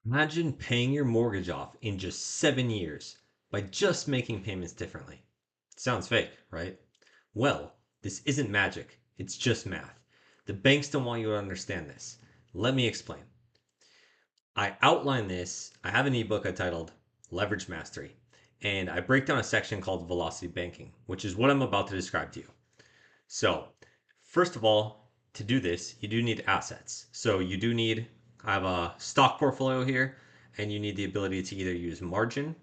Imagine paying your mortgage off in just 7 years by just making payments differently. Sounds fake, right? Well, this isn't magic, it's just math. The banks don't want you to understand this. Let me explain. I outline this, I have an ebook I titled Leverage Mastery, and I break down a section called Velocity Banking, which is what I'm about to describe to you. So, first of all, to do this, you do need assets. So, I have a stock portfolio here, and you need the ability to either use margin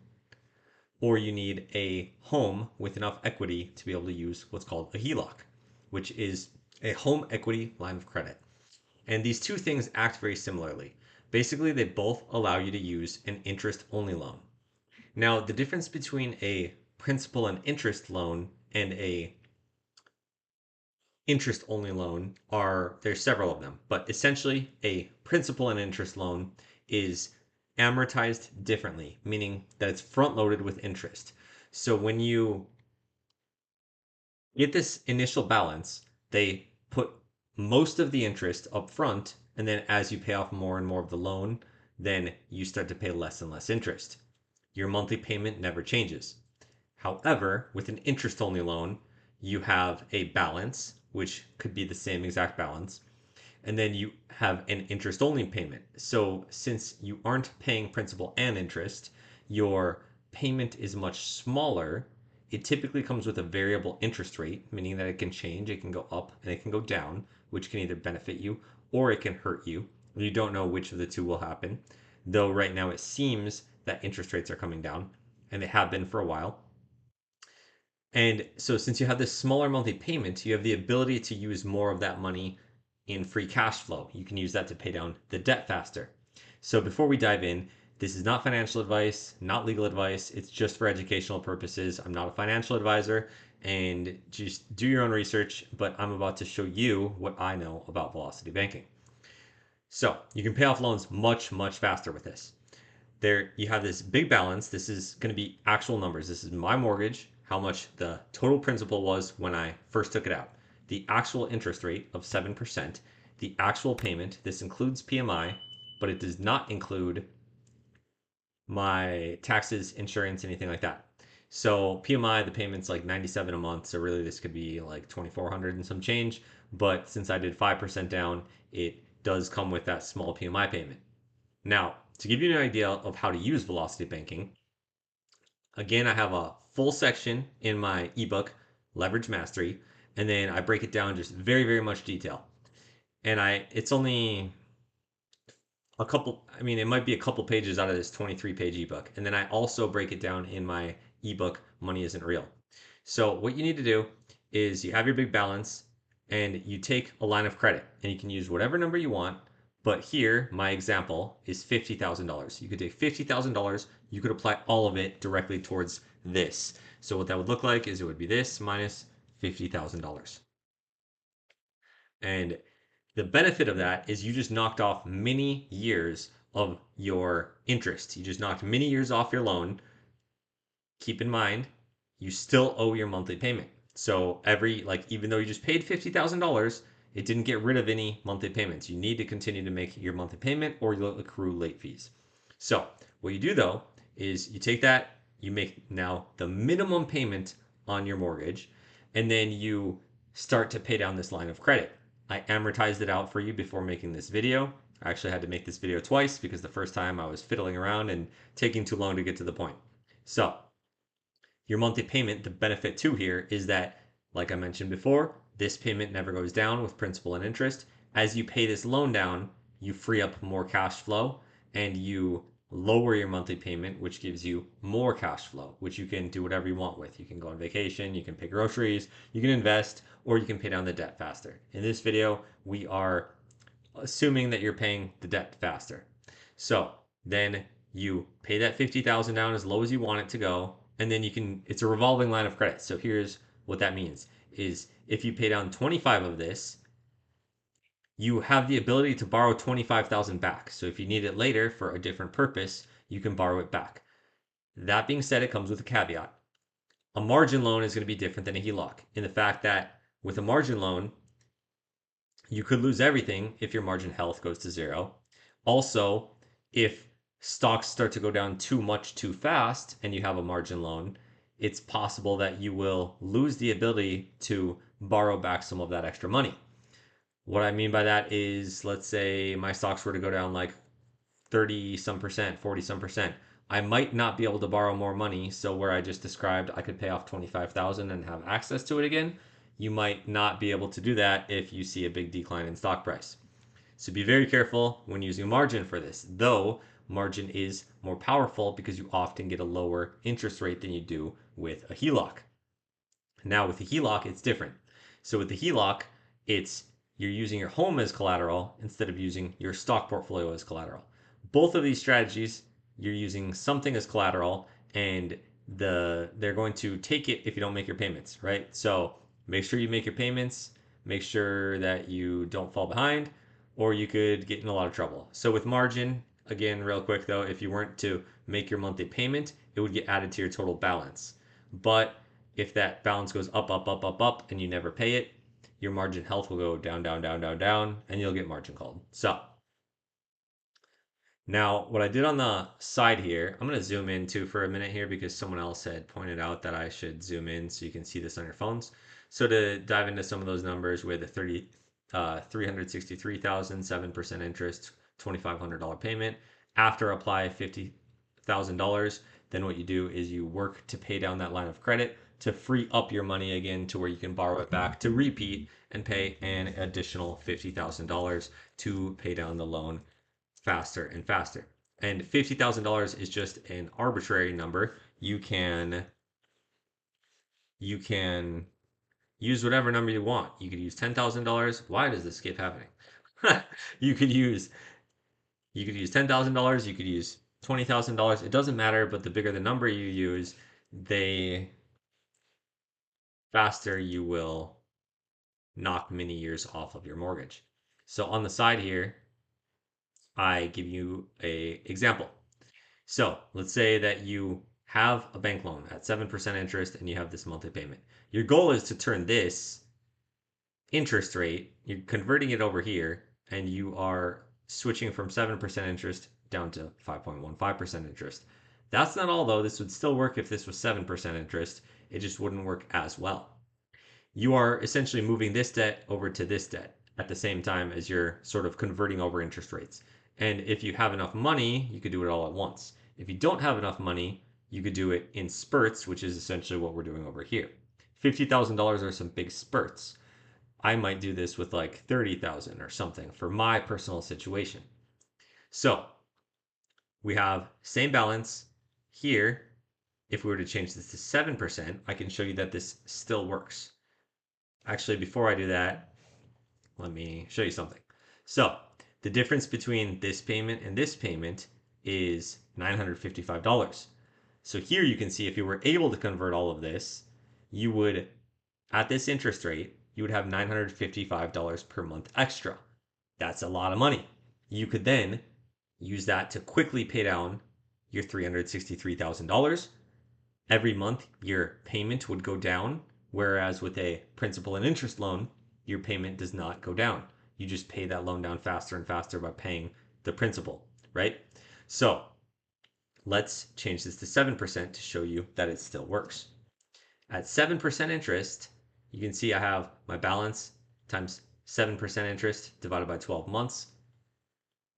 or you need a home with enough equity to be able to use what's called a HELOC, which is a home equity line of credit. And these two things act very similarly. Basically, they both allow you to use an interest only loan. Now, the difference between a principal and interest loan and a interest only loan are there's several of them, but essentially a principal and interest loan is amortized differently, meaning that it's front loaded with interest. So when you get this initial balance, they put most of the interest up front, and then as you pay off more and more of the loan, then you start to pay less and less interest. Your monthly payment never changes. However, with an interest only loan, you have a balance, which could be the same exact balance, and then you have an interest only payment. So, since you aren't paying principal and interest, your payment is much smaller. It typically comes with a variable interest rate, meaning that it can change, it can go up and it can go down, which can either benefit you or it can hurt you. You don't know which of the two will happen. Though right now it seems that interest rates are coming down, and they have been for a while. And so, since you have this smaller monthly payment, you have the ability to use more of that money in free cash flow. You can use that to pay down the debt faster. So, before we dive in, this is not financial advice, not legal advice. It's just for educational purposes. I'm not a financial advisor, and just do your own research. But I'm about to show you what I know about velocity banking. So, you can pay off loans much, much faster with this. There you have this big balance. This is going to be actual numbers. This is my mortgage, how much the total principal was when I first took it out, the actual interest rate of 7%, the actual payment. This includes PMI, but it does not include my taxes, insurance, anything like that. So PMI, the payment's like 97 a month. So really this could be like 2,400 and some change. But since I did 5% down, it does come with that small PMI payment. Now, to give you an idea of how to use velocity banking, again, I have a full section in my ebook, Leverage Mastery, and then I break it down just very, very much detail. And it's only a couple, I mean, it might be a couple pages out of this 23-page ebook. And then I also break it down in my ebook, Money Isn't Real. So what you need to do is you have your big balance and you take a line of credit and you can use whatever number you want. But here, my example is $50,000. You could take $50,000, you could apply all of it directly towards this. So what that would look like is it would be this minus $50,000. And the benefit of that is you just knocked off many years of your interest. You just knocked many years off your loan. Keep in mind, you still owe your monthly payment. So even though you just paid $50,000, it didn't get rid of any monthly payments. You need to continue to make your monthly payment or you'll accrue late fees. So what you do though is you take that, you make now the minimum payment on your mortgage, and then you start to pay down this line of credit. I amortized it out for you before making this video. I actually had to make this video twice because the first time I was fiddling around and taking too long to get to the point. So your monthly payment, the benefit too here is that, like I mentioned before, this payment never goes down with principal and interest. As you pay this loan down, you free up more cash flow and you lower your monthly payment, which gives you more cash flow, which you can do whatever you want with. You can go on vacation, you can pay groceries, you can invest, or you can pay down the debt faster. In this video, we are assuming that you're paying the debt faster. So then you pay that 50,000 down as low as you want it to go, and then it's a revolving line of credit. So here's what that means is if you pay down 25 of this, you have the ability to borrow 25,000 back. So if you need it later for a different purpose, you can borrow it back. That being said, it comes with a caveat. A margin loan is going to be different than a HELOC in the fact that with a margin loan, you could lose everything if your margin health goes to zero. Also, if stocks start to go down too much too fast and you have a margin loan, it's possible that you will lose the ability to borrow back some of that extra money. What I mean by that is, let's say my stocks were to go down like 30 some percent, 40 some percent. I might not be able to borrow more money. So where I just described I could pay off 25,000 and have access to it again, you might not be able to do that if you see a big decline in stock price. So be very careful when using margin for this, though margin is more powerful because you often get a lower interest rate than you do with a HELOC. Now with the HELOC, it's different. So with the HELOC, it's you're using your home as collateral instead of using your stock portfolio as collateral. Both of these strategies, you're using something as collateral and they're going to take it if you don't make your payments, right? So make sure you make your payments, make sure that you don't fall behind, or you could get in a lot of trouble. So with margin, again, real quick though, if you weren't to make your monthly payment, it would get added to your total balance. But if that balance goes up, up, up, up, up, and you never pay it, your margin health will go down, down, down, down, down, and you'll get margin called. So now what I did on the side here, I'm going to zoom in too for a minute here because someone else had pointed out that I should zoom in so you can see this on your phones. So to dive into some of those numbers, we had the 363,000, 7% interest, $2,500 payment. After apply $50,000, then what you do is you work to pay down that line of credit to free up your money again to where you can borrow it back to repeat and pay an additional $50,000 to pay down the loan faster and faster. And $50,000 is just an arbitrary number. You can use whatever number you want. You could use $10,000. Why does this keep happening? you could use you could use $10,000, you could use $20,000. It doesn't matter, but the bigger the number you use, the faster you will knock many years off of your mortgage. So on the side here, I give you a example. So let's say that you have a bank loan at 7% interest and you have this monthly payment. Your goal is to turn this interest rate, you're converting it over here, and you are switching from 7% interest down to 5.15% interest. That's not all though. This would still work if this was 7% interest. It just wouldn't work as well. You are essentially moving this debt over to this debt at the same time as you're sort of converting over interest rates. And if you have enough money, you could do it all at once. If you don't have enough money, you could do it in spurts, which is essentially what we're doing over here. $50,000 are some big spurts. I might do this with like 30,000 or something for my personal situation. So we have same balance here. If we were to change this to 7%, I can show you that this still works. Actually, before I do that, let me show you something. So the difference between this payment and this payment is $955. So here you can see if you were able to convert all of this, you would, at this interest rate, you would have $955 per month extra. That's a lot of money. You could then use that to quickly pay down your $363,000. Every month, your payment would go down, whereas with a principal and interest loan, your payment does not go down. You just pay that loan down faster and faster by paying the principal, right? So let's change this to 7% to show you that it still works. At 7% interest, you can see I have my balance times 7% interest divided by 12 months.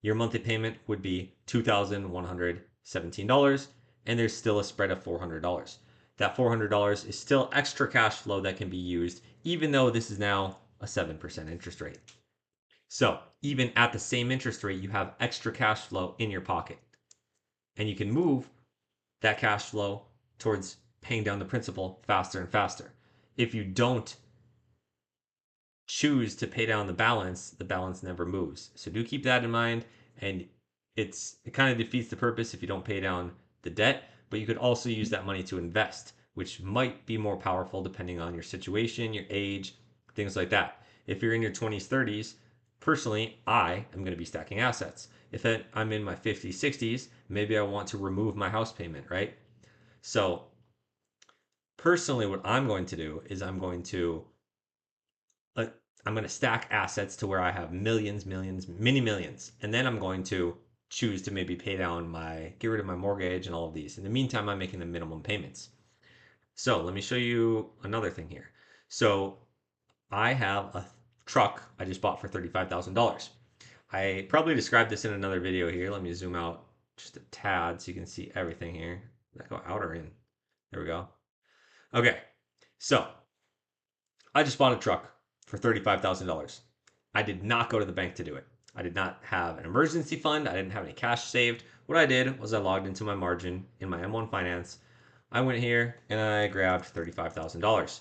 Your monthly payment would be $2,117, and there's still a spread of $400. That $400 is still extra cash flow that can be used, even though this is now a 7% interest rate. So even at the same interest rate, you have extra cash flow in your pocket. And you can move that cash flow towards paying down the principal faster and faster. If you don't choose to pay down the balance never moves. So do keep that in mind. And it kind of defeats the purpose if you don't pay down the debt, but you could also use that money to invest, which might be more powerful depending on your situation, your age, things like that. If you're in your 20s, 30s, personally, I am going to be stacking assets. If I'm in my 50s, 60s, maybe I want to remove my house payment, right? So personally, what I'm going to do is I'm going to stack assets to where I have millions, millions, many millions, and then I'm going to choose to maybe get rid of my mortgage and all of these. In the meantime, I'm making the minimum payments. So let me show you another thing here. So I have a truck I just bought for $35,000. I probably described this in another video here. Let me zoom out just a tad so you can see everything here. Did that go out or in? There we go. Okay, so I just bought a truck for $35,000. I did not go to the bank to do it. I did not have an emergency fund. I didn't have any cash saved. What I did was I logged into my margin in my M1 Finance. I went here and I grabbed $35,000.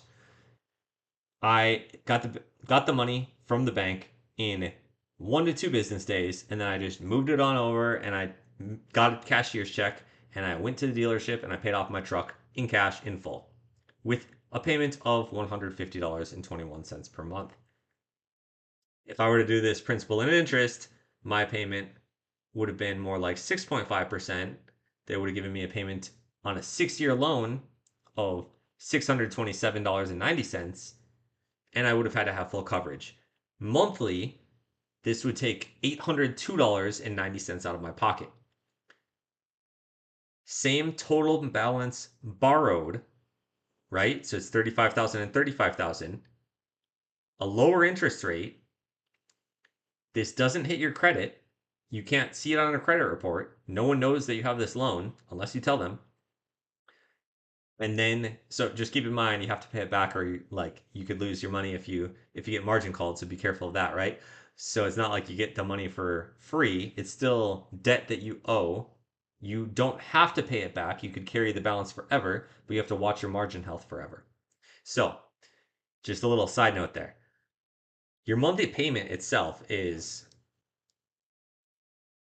I got the money from the bank in 1 to 2 business days, and then I just moved it on over, and I got a cashier's check, and I went to the dealership and I paid off my truck in cash in full with a payment of $150.21 per month. If I were to do this principal and interest, my payment would have been more like 6.5%. They would have given me a payment on a 6-year loan of $627.90, and I would have had to have full coverage. Monthly, this would take $802.90 out of my pocket. Same total balance borrowed, right? So it's 35,000 and 35,000. A lower interest rate. This doesn't hit your credit. You can't see it on a credit report. No one knows that you have this loan unless you tell them. And then, so just keep in mind, you have to pay it back, or you could lose your money if you get margin called. So be careful of that, right? So it's not like you get the money for free. It's still debt that you owe. You don't have to pay it back. You could carry the balance forever, but you have to watch your margin health forever. So just a little side note there. Your monthly payment itself is,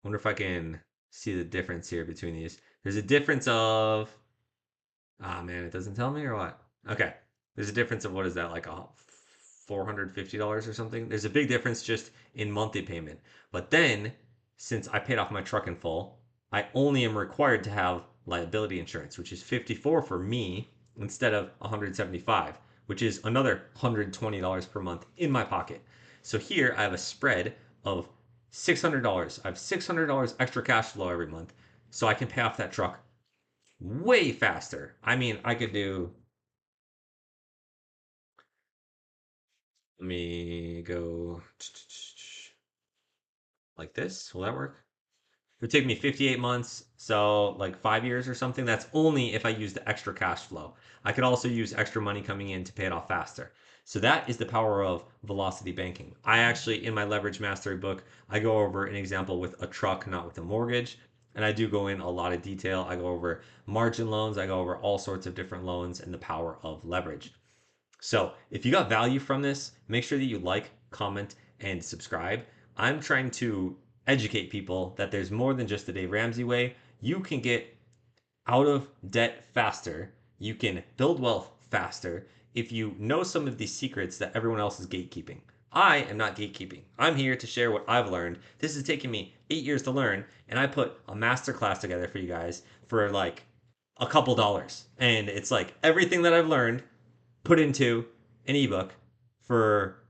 I wonder if I can see the difference here between these. There's a difference of, ah man, it doesn't tell me or what? Okay. There's a difference of, what is that, like a $450 or something? There's a big difference just in monthly payment. But then, since I paid off my truck in full, I only am required to have liability insurance, which is 54 for me instead of 175, which is another $120 per month in my pocket. So here I have a spread of $600. I have $600 extra cash flow every month, so I can pay off that truck way faster. I mean, I could do, let me go like this. Will that work? It would take me 58 months, so like 5 years or something. That's only if I use the extra cash flow. I could also use extra money coming in to pay it off faster. So that is the power of velocity banking. I actually, in my leverage mastery book, I go over an example with a truck, not with a mortgage. And I do go in a lot of detail. I go over margin loans, I go over all sorts of different loans and the power of leverage. So if you got value from this, make sure that you like, comment, and subscribe. I'm trying to educate people that there's more than just the Dave Ramsey way. You can get out of debt faster. You can build wealth faster if you know some of these secrets that everyone else is gatekeeping. I am not gatekeeping. I'm here to share what I've learned. This has taken me 8 years to learn, and I put a master class together for you guys for like a couple dollars. And it's like everything that I've learned put into an ebook for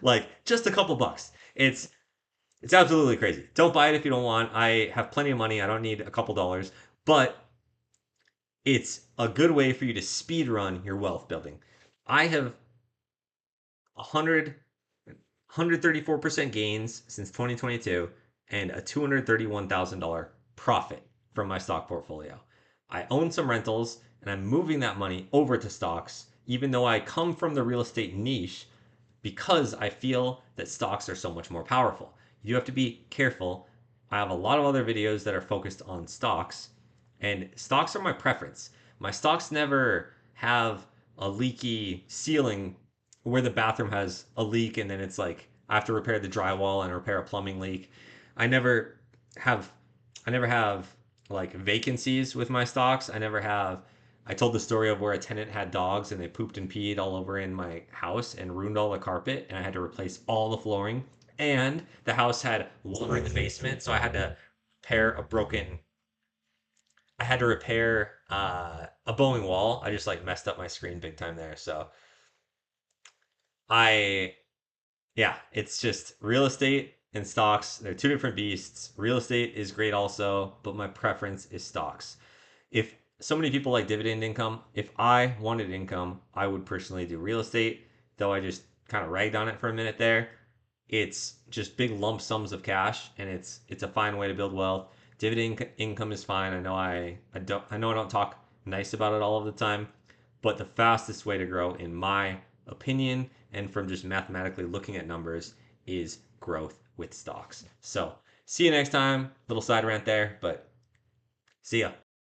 like just a couple bucks. It's absolutely crazy. Don't buy it if you don't want. I have plenty of money. I don't need a couple dollars, but it's a good way for you to speed run your wealth building. I have 134% gains since 2022 and a $231,000 profit from my stock portfolio. I own some rentals and I'm moving that money over to stocks, even though I come from the real estate niche, because I feel that stocks are so much more powerful. You do have to be careful. I have a lot of other videos that are focused on stocks, and stocks are my preference. My stocks never have a leaky ceiling where the bathroom has a leak and then it's like I have to repair the drywall and repair a plumbing leak. I never have I never have like vacancies with my stocks. I told the story of where a tenant had dogs and they pooped and peed all over in my house and ruined all the carpet, and I had to replace all the flooring, and the house had water in the basement, so I had to repair a bowling wall. I just like messed up my screen big time there. So I, yeah, it's just real estate. and stocks. They're two different beasts. Real estate is great also, but my preference is stocks. If so many people like dividend income, if I wanted income, I would personally do real estate, though I just kind of ragged on it for a minute there. It's just big lump sums of cash, and it's a fine way to build wealth. Dividend income is fine. I know I don't talk nice about it all of the time, but the fastest way to grow, in my opinion, and from just mathematically looking at numbers, is growth with stocks. So see you next time. Little side rant there, but see ya.